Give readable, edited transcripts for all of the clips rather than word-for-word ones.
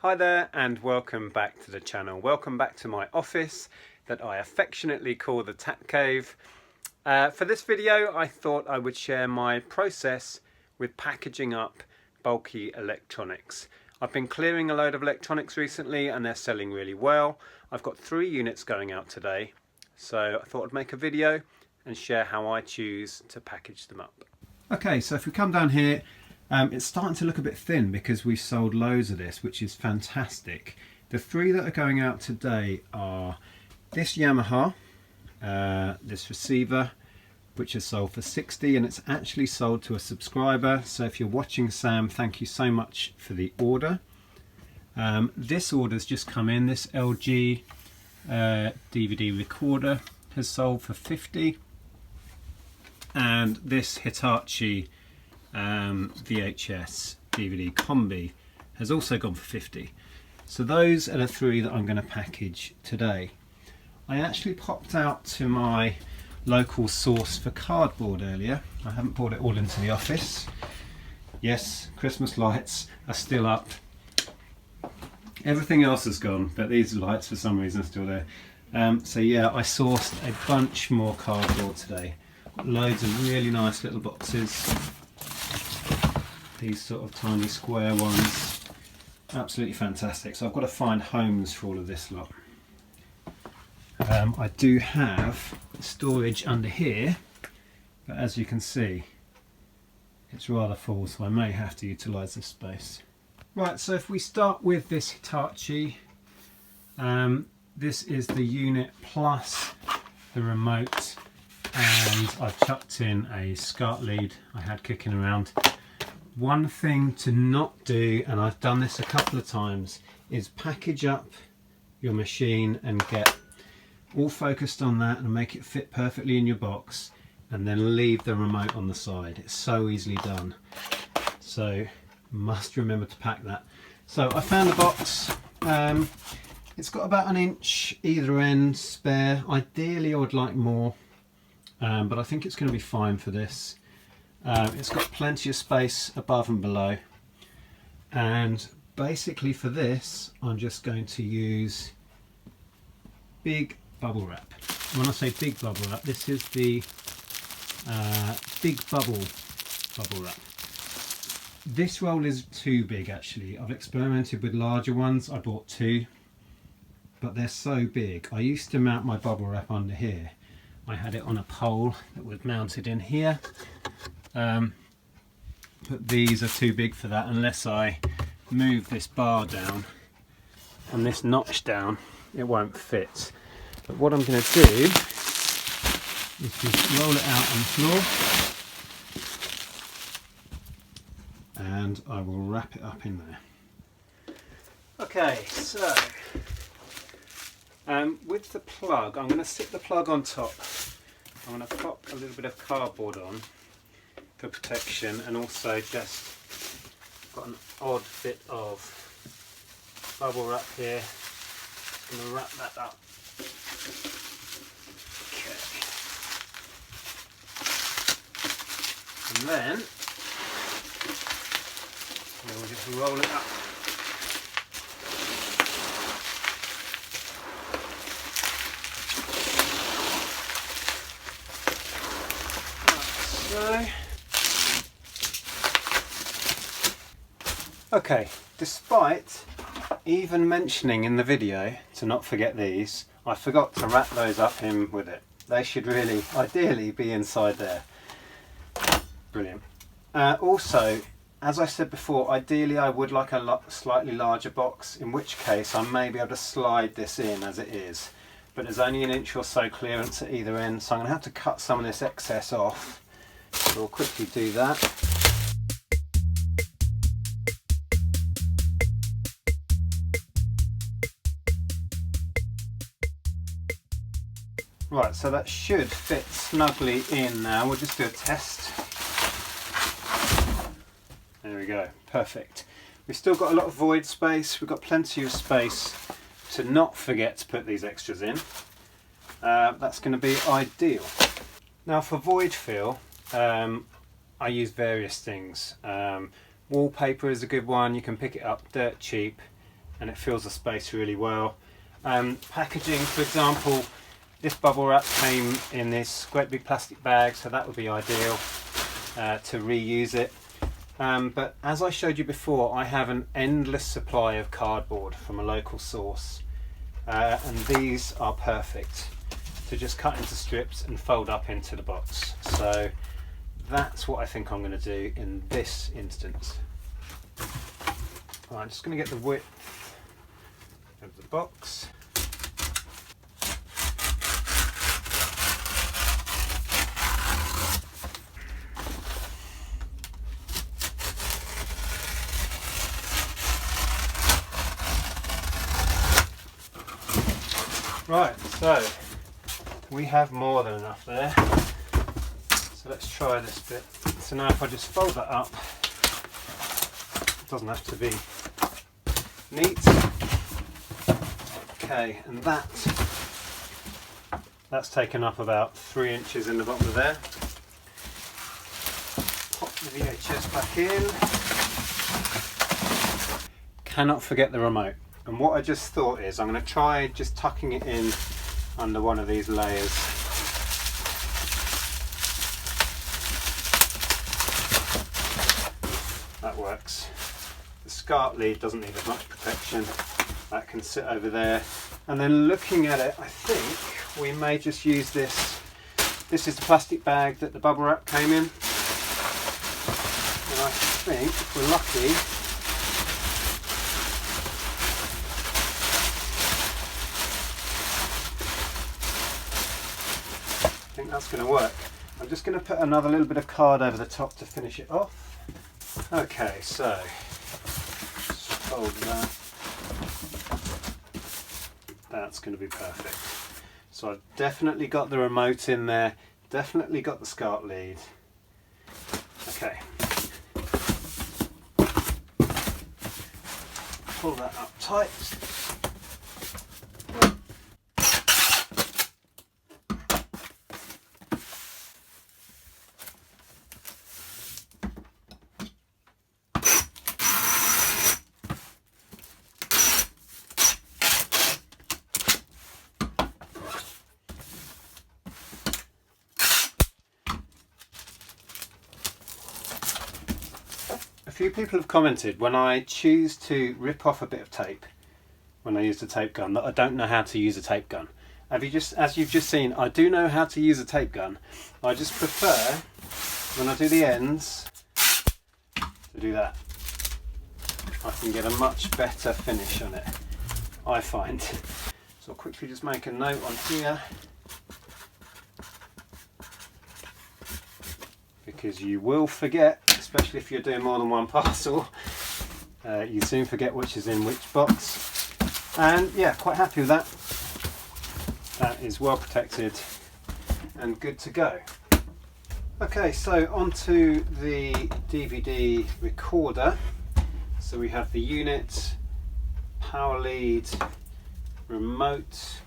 Hi there and welcome back to the channel. Welcome back to my office that I affectionately call the Tap Cave. For this video I thought I would share my process with packaging up bulky electronics. I've been clearing a load of electronics recently and they're selling really well. I've got 3 units going out today, so I thought I'd make a video and share how I choose to package them up. Okay, so if we come down here, it's starting to look a bit thin because we've sold loads of this, which is fantastic. The 3 that are going out today are this Yamaha, this receiver, which is sold for 60, and it's actually sold to a subscriber. So if you're watching, Sam, thank you so much for the order. This order's just come in. This LG DVD recorder has sold for 50, and this Hitachi VHS DVD combi has also gone for 50. So those are the 3 that I'm going to package today. I actually popped out to my local source for cardboard earlier. I haven't brought it all into the office. Yes, Christmas lights are still up. Everything else is gone, but these lights for some reason are still there. So yeah, I sourced a bunch more cardboard today. Loads of really nice little boxes. These sort of tiny square ones. Absolutely fantastic. So I've got to find homes for all of this lot. I do have storage under here, but as you can see it's rather full, so I may have to utilise this space. Right, so if we start with this Hitachi, this is the unit plus the remote, and I've chucked in a SCART lead I had kicking around. One thing to not do, and I've done this a couple of times, is package up your machine and get all focused on that and make it fit perfectly in your box, and then leave the remote on the side. It's so easily done. So must remember to pack that. So I found a box. It's got about 1 inch either end spare. Ideally I would like more, but I think it's going to be fine for this. It's got plenty of space above and below, and basically for this I'm just going to use big bubble wrap. When I say big bubble wrap, this is the big bubble wrap. This roll is too big actually. I've experimented with larger ones. I bought 2, but they're so big. I used to mount my bubble wrap under here. I had it on a pole that was mounted in here. But these are too big for that unless I move this bar down and this notch down. It won't fit. But what I'm going to do is just roll it out on the floor, and I will wrap it up in there. Okay, so with the plug, I'm going to sit the plug on top. I'm going to pop a little bit of cardboard on for protection, and also just got an odd bit of bubble wrap here. I'm going to wrap that up. Okay. And then we'll just roll it up. Like so. Okay, despite even mentioning in the video to not forget these, I forgot to wrap those up in with it. They should really, ideally, be inside there. Brilliant. Also, as I said before, ideally I would like a slightly larger box, in which case I may be able to slide this in as it is. But there's only 1 inch or so clearance at either end, so I'm going to have to cut some of this excess off. So we'll quickly do that. Right, so that should fit snugly in now. We'll just do a test. There we go, perfect. We've still got a lot of void space. We've got plenty of space to not forget to put these extras in. That's going to be ideal. Now for void fill, I use various things. Wallpaper is a good one. You can pick it up dirt cheap. and it fills the space really well. Packaging, for example, this bubble wrap came in this great big plastic bag, so that would be ideal to reuse it. But as I showed you before, I have an endless supply of cardboard from a local source, and these are perfect to just cut into strips and fold up into the box. So that's what I think I'm going to do in this instance. Right, I'm just going to get the width of the box. Right, so we have more than enough there. So let's try this bit. So now if I just fold that up, it doesn't have to be neat. Okay, and that's taken up about 3 inches in the bottom of there. Pop the VHS back in. Cannot forget the remote. And what I just thought is I'm going to try just tucking it in under one of these layers. That works. The SCART lead doesn't need as much protection. That can sit over there. And then looking at it, I think we may just use this. This is the plastic bag that the bubble wrap came in. And I think, if we're lucky, that's going to work. I'm just going to put another little bit of card over the top to finish it off. Okay, so just fold that. That's going to be perfect. So I've definitely got the remote in there, definitely got the SCART lead. Okay. Pull that up tight. A few people have commented when I choose to rip off a bit of tape when I use the tape gun that I don't know how to use a tape gun. As you've just seen, I do know how to use a tape gun. I just prefer, when I do the ends, to do that. I can get a much better finish on it, I find. So I'll quickly just make a note on here, because you will forget, especially if you're doing more than one parcel, you soon forget which is in which box. And yeah, quite happy with that. That is well protected and good to go. Okay, so onto the DVD recorder. So we have the unit, power lead, remote,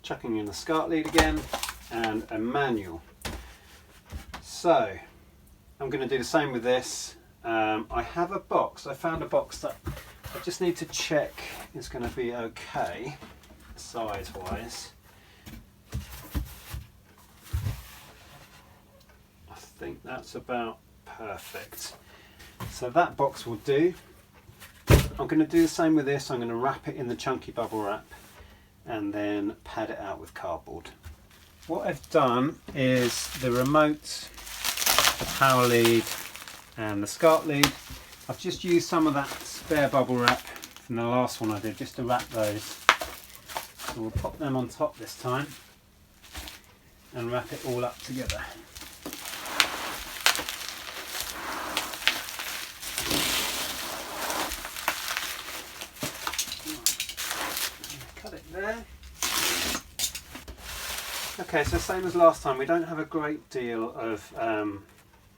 chucking in the SCART lead again, and a manual. So I'm going to do the same with this. I have a box. I found a box that I just need to check is going to be okay size wise. I think that's about perfect. So that box will do. I'm going to do the same with this. I'm going to wrap it in the chunky bubble wrap and then pad it out with cardboard. What I've done is the remote, the power lead and the SCART lead. I've just used some of that spare bubble wrap from the last one I did just to wrap those. So we'll pop them on top this time and wrap it all up together. Cut it there. Okay, so same as last time, we don't have a great deal of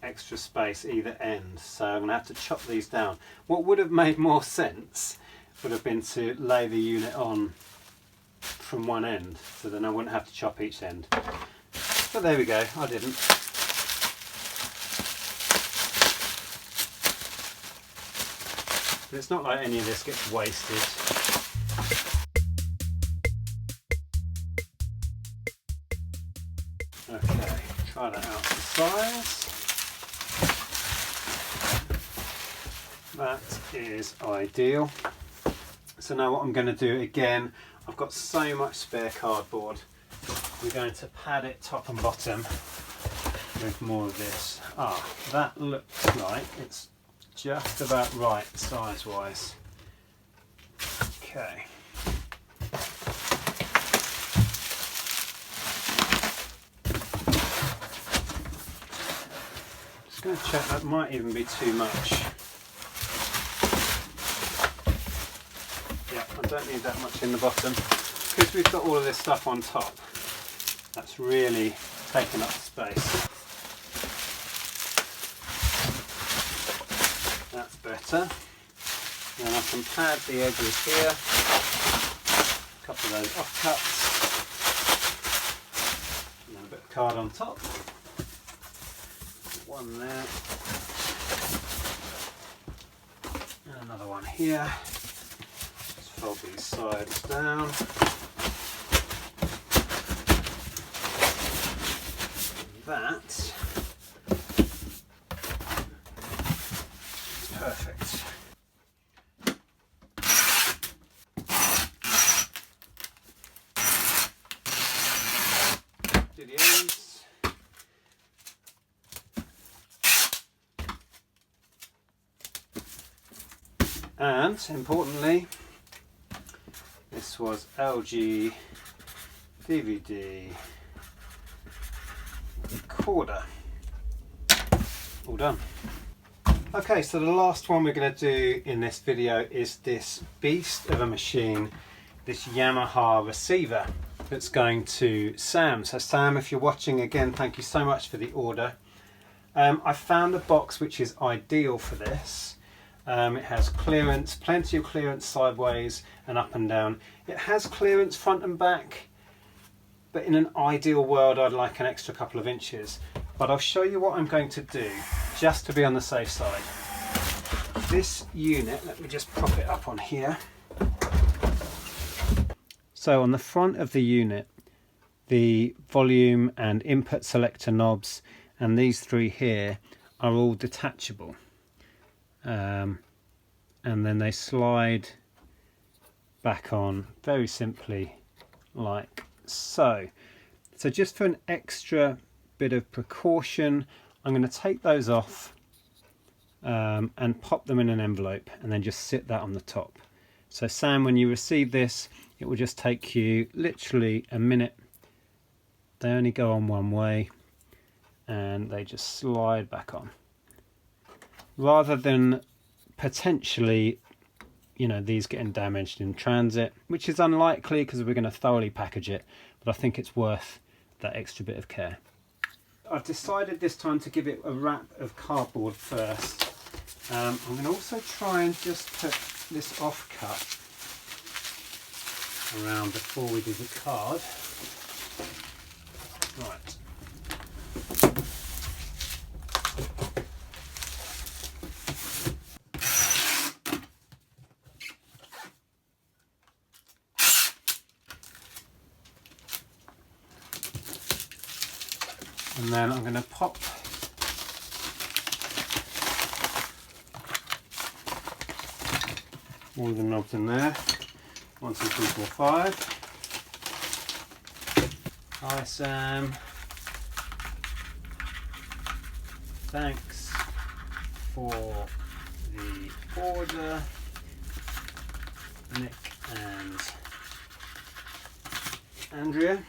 extra space either end, so I'm going to have to chop these down. What would have made more sense would have been to lay the unit on from one end, so then I wouldn't have to chop each end. But there we go, I didn't. But it's not like any of this gets wasted. Okay, try that out for size. That is ideal. So now what I'm going to do again, I've got so much spare cardboard. We're going to pad it top and bottom with more of this. Ah, that looks like it's just about right size wise. Okay. Just going to check, that might even be too much. Yeah, I don't need that much in the bottom. Because we've got all of this stuff on top, that's really taken up space. That's better. Then I can pad the edges here, a couple of those offcuts, and then a bit of card on top. One there, and another one here. Just fold these sides down. That is perfect. Do the ends. And importantly, this was LG DVD recorder. All done. Okay, so the last one we're going to do in this video is this beast of a machine, this Yamaha receiver that's going to Sam. So Sam, if you're watching, again, thank you so much for the order. I found a box which is ideal for this. It has clearance, plenty of clearance sideways and up and down. It has clearance front and back, but in an ideal world I'd like an extra couple of inches. But I'll show you what I'm going to do just to be on the safe side. This unit, let me just prop it up on here. So on the front of the unit, the volume and input selector knobs and these three here are all detachable. And then they slide back on very simply like so. So just for an extra bit of precaution, I'm going to take those off and pop them in an envelope and then just sit that on the top. So Sam, when you receive this, it will just take you literally a minute. They only go on one way and they just slide back on. Rather than potentially, you know, these getting damaged in transit, which is unlikely because we're going to thoroughly package it, but I think it's worth that extra bit of care. I've decided this time to give it a wrap of cardboard first. I'm going to also try and just put this offcut around before we do the card. Right. And then I'm going to pop all the knobs in there. 1, 2, 3, 4, 5. Hi Sam. Thanks for the order, Nick and Andrea.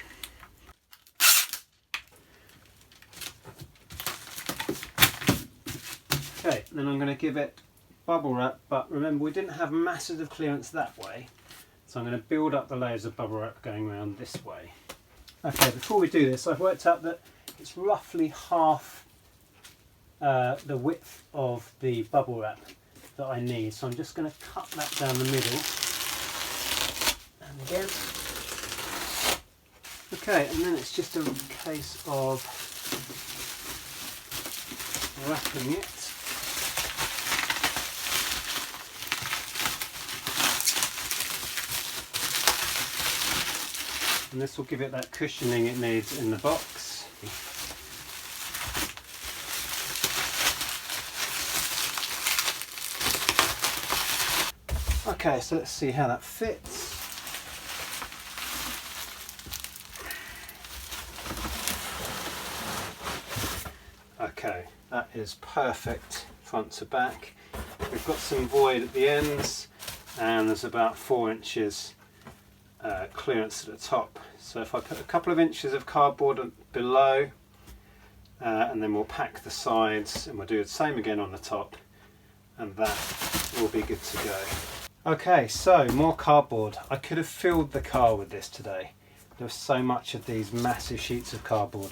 Okay, then I'm going to give it bubble wrap, but remember we didn't have masses of clearance that way, so I'm going to build up the layers of bubble wrap going around this way. Okay, before we do this, I've worked out that it's roughly half the width of the bubble wrap that I need, so I'm just going to cut that down the middle. And again. Okay, and then it's just a case of wrapping it and this will give it that cushioning it needs in the box. Okay, so let's see how that fits. Okay, that is perfect front to back. We've got some void at the ends, and there's about 4 inches clearance at the top. So if I put a couple of inches of cardboard below, and then we'll pack the sides, and we'll do the same again on the top, and that will be good to go. Okay, so more cardboard. I could have filled the car with this today. There's so much of these massive sheets of cardboard.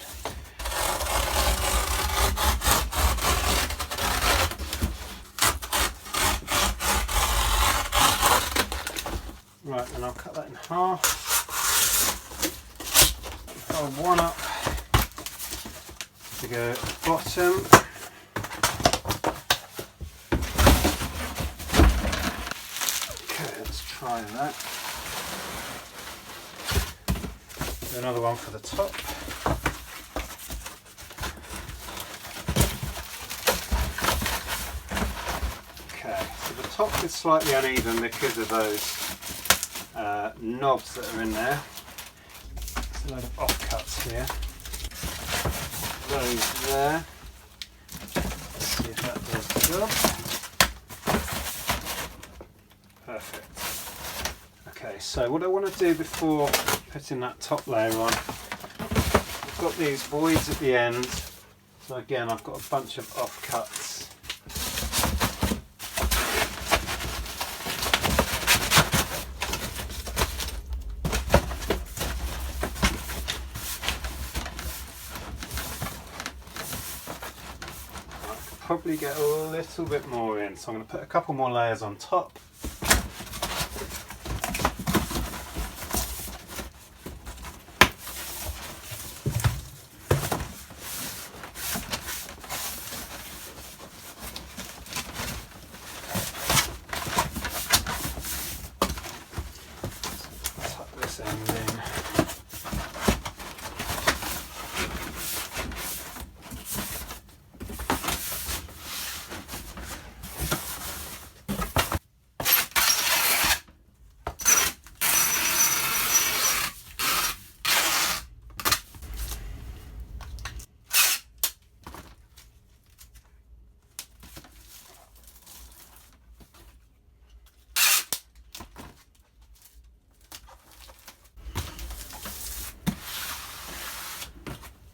Right, and I'll cut that in half. Fold one up to go at the bottom. Okay, let's try that. Do another one for the top. Okay, so the top is slightly uneven because of those knobs that are in there. There's a load of offcuts here. Those there. Let's see if that does the job. Perfect. Okay, so what I want to do before putting that top layer on, I've got these voids at the end. So again, I've got a bunch of offcuts. Probably get a little bit more in, so I'm going to put a couple more layers on top. Tuck this end in.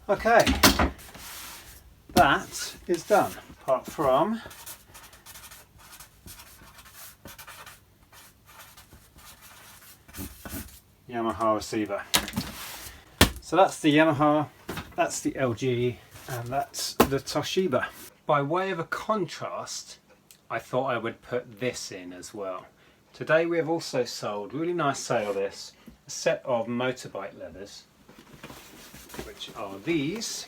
Okay, that is done, apart from Yamaha receiver. So that's the Yamaha, that's the LG, and that's the Toshiba. By way of a contrast, I thought I would put this in as well. Today we have also sold, really nice sale this, a set of motorbike leathers, which are these.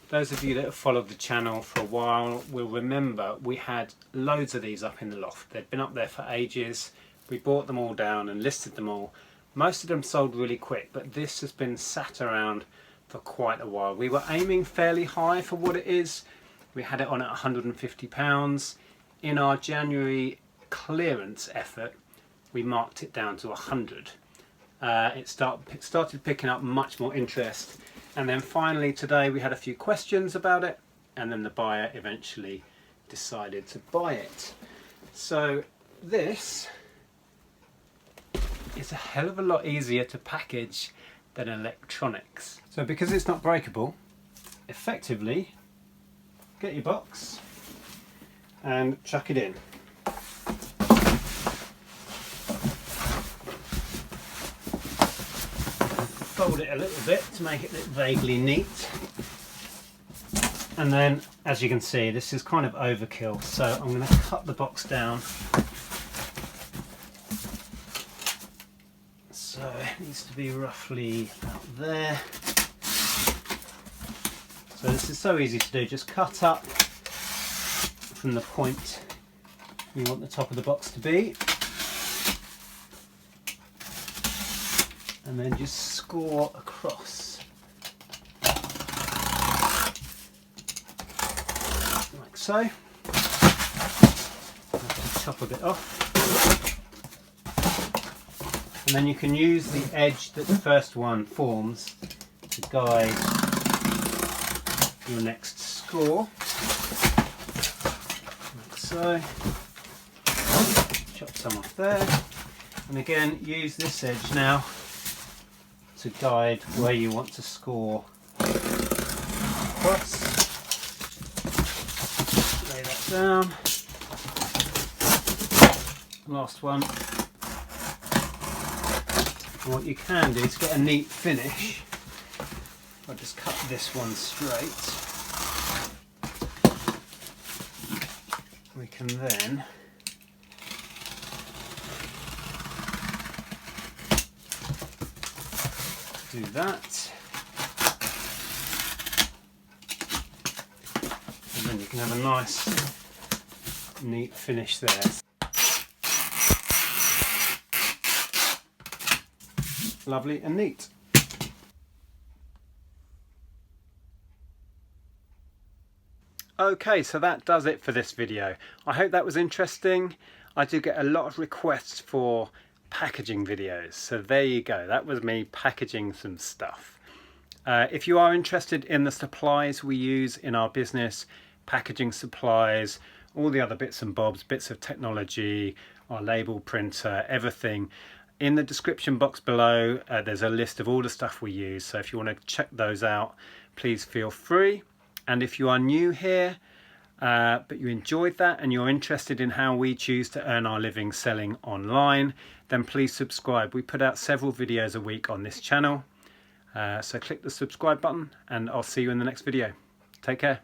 Those of you that have followed the channel for a while will remember we had loads of these up in the loft. They'd been up there for ages. We bought them all down and listed them all. Most of them sold really quick, but this has been sat around for quite a while. We were aiming fairly high for what it is. We had it on at £150. In our January clearance effort, we marked it down to 100. It started picking up much more interest, and then finally today we had a few questions about it, and then the buyer eventually decided to buy it. So this is a hell of a lot easier to package than electronics. So because it's not breakable, effectively get your box and chuck it in. Fold it a little bit to make it look vaguely neat, and then as you can see this is kind of overkill, so I'm going to cut the box down. So it needs to be roughly about there. So this is so easy to do, just cut up from the point you want the top of the box to be. and then just score across like so. Chop a bit off, and then you can use the edge that the first one forms to guide your next score, like so. Chop some off there, and again use this edge now to guide where you want to score across. Lay that down. Last one. And what you can do to get a neat finish, I'll just cut this one straight. We can then do that, and then you can have a nice neat finish there. Lovely and neat. Okay, so that does it for this video. I hope that was interesting. I do get a lot of requests for packaging videos, so there you go. That was me packaging some stuff. If you are interested in the supplies we use in our business, packaging supplies, all the other bits and bobs, bits of technology, our label printer, everything, in the description box below there's a list of all the stuff we use, so if you want to check those out, please feel free. And if you are new here but you enjoyed that and you're interested in how we choose to earn our living selling online, then please subscribe. We put out several videos a week on this channel, so click the subscribe button and I'll see you in the next video. Take care.